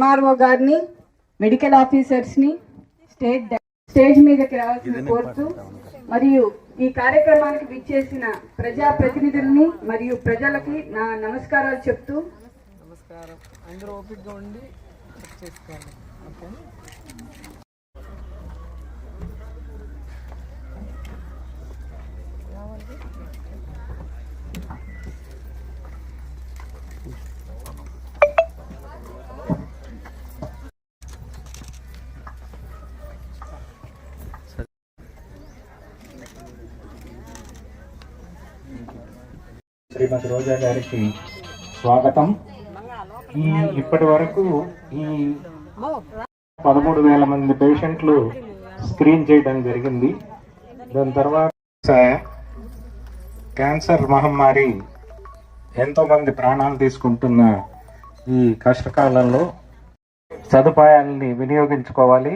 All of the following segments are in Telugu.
ఎంఆర్ఓ గారిని, మెడికల్ ఆఫీసర్స్ని స్టేజ్ మీదకి రావాల్సిన కోరుతూ, మరియు ఈ కార్యక్రమానికి విచ్చేసిన ప్రజా ప్రతినిధుల్ని మరియు ప్రజలకి నా నమస్కారాలు చెప్తూ, నమస్కారం. అందరూ ఓపికగా ఉండి చేసుకోండి. ఓకే. శ్రీమతి రోజా గారికి స్వాగతం. ఇప్పటి వరకు ఈ 13,000 మంది పేషెంట్లు స్క్రీన్ చేయడం జరిగింది. దాని తర్వాత క్యాన్సర్ మహమ్మారి ఎంతో మంది ప్రాణాలు తీసుకుంటున్న ఈ కష్టకాలంలో సదుపాయాలని వినియోగించుకోవాలి.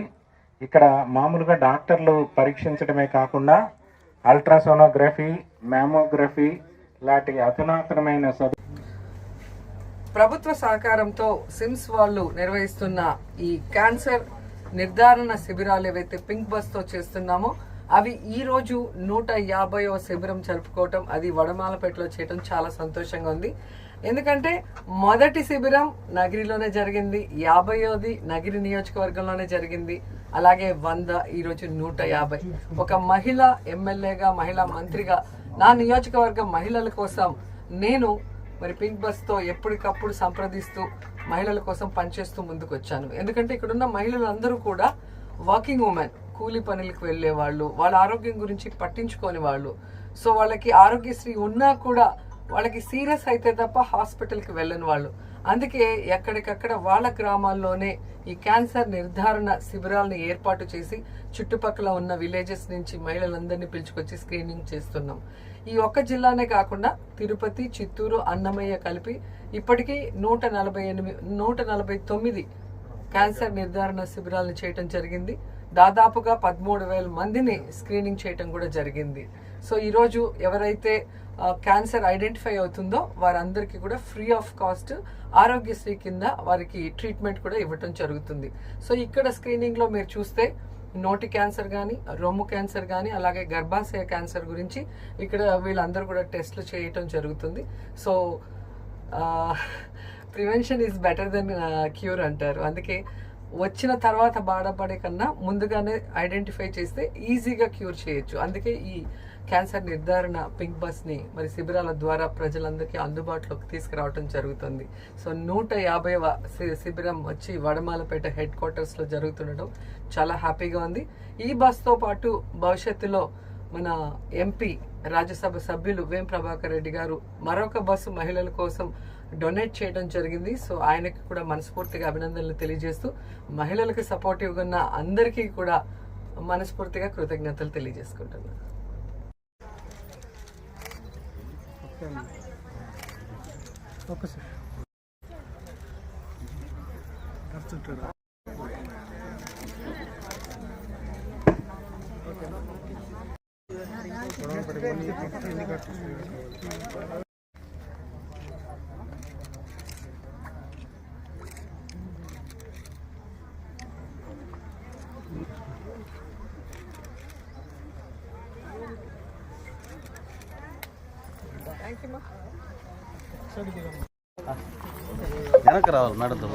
ఇక్కడ మామూలుగా డాక్టర్లు పరీక్షించడమే కాకుండా అల్ట్రాసోనోగ్రఫీ, మ్యామోగ్రఫీ లాంటి అధునాతనమైన ప్రభుత్వ సహకారంతో సిమ్స్ వాళ్ళు నిర్వహిస్తున్న ఈ క్యాన్సర్ నిర్ధారణ శిబిరాలు ఏవైతే పింక్ బస్ తో చేస్తున్నామో అవి ఈ రోజు 150వ శిబిరం జరుపుకోవటం, అది వడమాలపేటలో చేయటం చాలా సంతోషంగా ఉంది. ఎందుకంటే మొదటి శిబిరం నగిరిలోనే జరిగింది, 50ది నగిరి నియోజకవర్గంలోనే జరిగింది, అలాగే 100, ఈరోజు 150. ఒక మహిళా ఎమ్మెల్యేగా, మహిళా మంత్రిగా నా నియోజకవర్గం మహిళల కోసం నేను మరి పింక్ బస్తో ఎప్పటికప్పుడు సంప్రదిస్తూ మహిళల కోసం పనిచేస్తూ ముందుకు వచ్చాను. ఎందుకంటే ఇక్కడున్న మహిళలందరూ కూడా వర్కింగ్ ఉమెన్, కూలీ పనులకు వెళ్ళే వాళ్ళు, వాళ్ళ ఆరోగ్యం గురించి పట్టించుకోని వాళ్ళు. సో వాళ్ళకి ఆరోగ్యశ్రీ ఉన్నా కూడా వాళ్ళకి సీరియస్ అయితే తప్ప హాస్పిటల్కి వెళ్ళని వాళ్ళు. అందుకే ఎక్కడికక్కడ వాళ్ళ గ్రామాల్లోనే ఈ క్యాన్సర్ నిర్ధారణ శిబిరాలను ఏర్పాటు చేసి చుట్టుపక్కల ఉన్న విలేజెస్ నుంచి మహిళలందరినీ పిలుచుకొచ్చి స్క్రీనింగ్ చేస్తున్నాం. ఈ ఒక్క జిల్లానే కాకుండా తిరుపతి, చిత్తూరు, అన్నమయ్య కలిపి ఇప్పటికీ 149 క్యాన్సర్ నిర్ధారణ శిబిరాలను చేయటం జరిగింది. దాదాపుగా 13,000 మందిని స్క్రీనింగ్ చేయటం కూడా జరిగింది. సో ఈరోజు ఎవరైతే క్యాన్సర్ ఐడెంటిఫై అవుతుందో వారందరికీ కూడా ఫ్రీ ఆఫ్ కాస్ట్ ఆరోగ్యశ్రీ కింద వారికి ట్రీట్మెంట్ కూడా ఇవ్వటం జరుగుతుంది. సో ఇక్కడ స్క్రీనింగ్లో మీరు చూస్తే నోటి క్యాన్సర్ కానీ, రొమ్ము క్యాన్సర్ కానీ, అలాగే గర్భాశయ క్యాన్సర్ గురించి ఇక్కడ వీళ్ళందరూ కూడా టెస్ట్లు చేయటం జరుగుతుంది. So prevention is better than cure అంటారు. అందుకే వచ్చిన తర్వాత బాధపడే కన్నా ముందుగానే ఐడెంటిఫై చేస్తే ఈజీగా క్యూర్ చేయొచ్చు. అందుకే ఈ క్యాన్సర్ నిర్ధారణ పింక్ బస్ని మరి శిబిరాల ద్వారా ప్రజలందరికీ అందుబాటులోకి తీసుకురావడం జరుగుతుంది. సో 150వ శిబిరం వచ్చి వడమాలపేట హెడ్ క్వార్టర్స్లో జరుగుతుండడం చాలా హ్యాపీగా ఉంది. ఈ బస్తో పాటు భవిష్యత్తులో మన ఎంపీ, రాజ్యసభ సభ్యులు వేం ప్రభాకర్ రెడ్డి గారు మరొక బస్సు మహిళల కోసం డొనేట్ చేయడం జరిగింది. సో ఆయనకి కూడా మనస్ఫూర్తిగా అభినందనలు తెలియజేస్తూ మహిళలకు సపోర్టివ్గా ఉన్న అందరికీ కూడా మనస్ఫూర్తిగా కృతజ్ఞతలు తెలియజేసుకుంటున్నాను. Okay sir. వెనక్కి రావాలి మేడంతో.